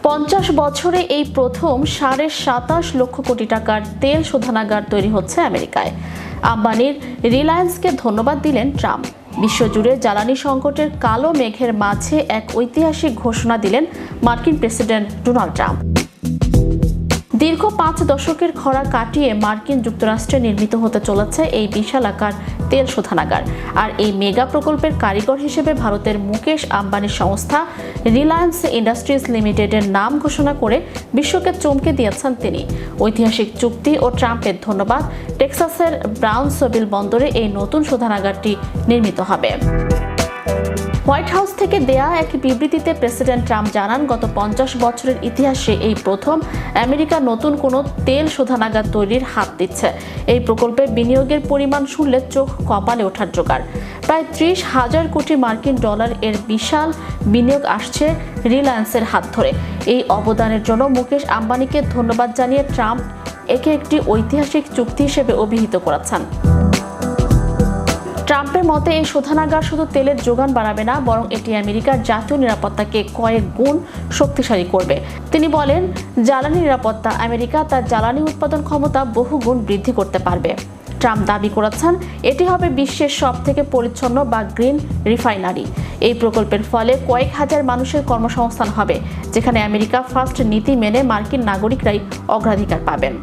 50 বছরে এই প্রথম 27.5 লক্ষ কোটি টাকার তেল শোধনাগার তৈরি হচ্ছে আমেরিকায়। আম্বানির রিলায়েন্সকে ধন্যবাদ দিলেন ট্রাম্প। বিশ্বজুড়ে জ্বালানি সংকটের কালো মেঘের মাঝে এক ঐতিহাসিক ঘোষণা দিলেন মার্কিন প্রেসিডেন্ট ডোনাল্ড ট্রাম্প। দীর্ঘ 5 দশকের খরা কাটিয়ে মার্কিন যুক্তরাষ্ট্রে নির্মিত হতে চলেছে এই বিশাল আকার তেল শোধনাগার। আর এই মেগা প্রকল্পের কারিগর হিসেবে ভারতের মুকেশ আম্বানির সংস্থা রিলায়েন্স ইন্ডাস্ট্রিজ লিমিটেডের নাম ঘোষণা করে বিশ্বকে চমকে দিয়েছেন তিনি। ঐতিহাসিক চুক্তি ও ট্রাম্পের ধন্যবাদ। টেক্সাসের ব্রাউনসভিল বন্দরে এই নতুন শোধনাগারটি নির্মিত হবে। হোয়াইট হাউস থেকে দেয়া এক বিবৃতিতে প্রেসিডেন্ট ট্রাম্প জানান, গত 50 বছরের ইতিহাসে এই প্রথম আমেরিকা নতুন কোনো তেল শোধনাগার তৈরির হাত দিচ্ছে। এই প্রকল্পে বিনিয়োগের পরিমাণ শুনলে চোখ কপালে ওঠার জোগাড়। প্রায় 30,000 কোটি মার্কিন ডলার এর বিশাল বিনিয়োগ আসছে রিলায়েন্সের হাত ধরে। এই অবদানের জন্য মুকেশ আম্বানিকে ধন্যবাদ জানিয়ে ট্রাম্প একে একটি ঐতিহাসিক চুক্তি হিসেবে অভিহিত করেছেন। ট্রাম্পের মতে এই শোধনাগার শুধু তেলের যোগান বাড়াবে না, বরং এটি আমেরিকার জাতীয় নিরাপত্তাকে কয়েক গুণ শক্তিশালী করবে। তিনি বলেন, জ্বালানি নিরাপত্তা আমেরিকা তার জ্বালানি উৎপাদন ক্ষমতা বহু গুণ বৃদ্ধি করতে পারবে। ট্রাম্প দাবি করেছেন এটি হবে বিশ্বের সবথেকে পরিচ্ছন্ন বা গ্রিন রিফাইনারি। এই প্রকল্পের ফলে কয়েক হাজার মানুষের কর্মসংস্থান হবে, যেখানে আমেরিকা ফার্স্ট নীতি মেনে মার্কিন নাগরিকরাই অগ্রাধিকার পাবেন।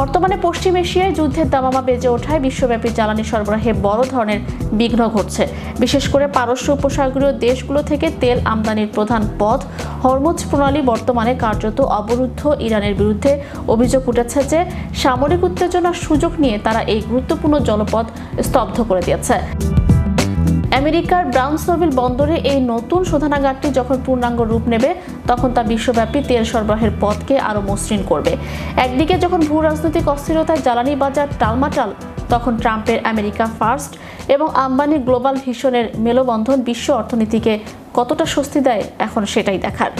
বর্তমানে পশ্চিম এশিয়ায় যুদ্ধের দামামা বেজে ওঠায় বিশ্বব্যাপী জ্বালানি সরবরাহে বড় ধরনের বিঘ্ন ঘটছে। বিশেষ করে পারস্য উপসাগরীয় দেশগুলো থেকে তেল আমদানির প্রধান পথ হরমুজ প্রণালী বর্তমানে কার্যত অবরুদ্ধ। ইরানের বিরুদ্ধে অভিযোগ উঠেছে যে সামরিক উত্তেজনার সুযোগ নিয়ে তারা এই গুরুত্বপূর্ণ জলপথ স্তব্ধ করে দিয়েছে। আমেরিকার ব্রাউনসভিল বন্দরে এই নতুন শোধনাগারটি যখন পূর্ণাঙ্গ রূপ নেবে, তখন তা বিশ্বব্যাপী তেল সরবরাহের পথকে আরও মসৃণ করবে। একদিকে যখন ভূ রাজনৈতিক অস্থিরতায় জ্বালানি বাজার টালমাটাল, তখন ট্রাম্পের আমেরিকা ফার্স্ট এবং আম্বানির গ্লোবাল ভিশনের মেলবন্ধন বিশ্ব অর্থনীতিকে কতটা স্বস্তি দেয়, এখন সেটাই দেখার।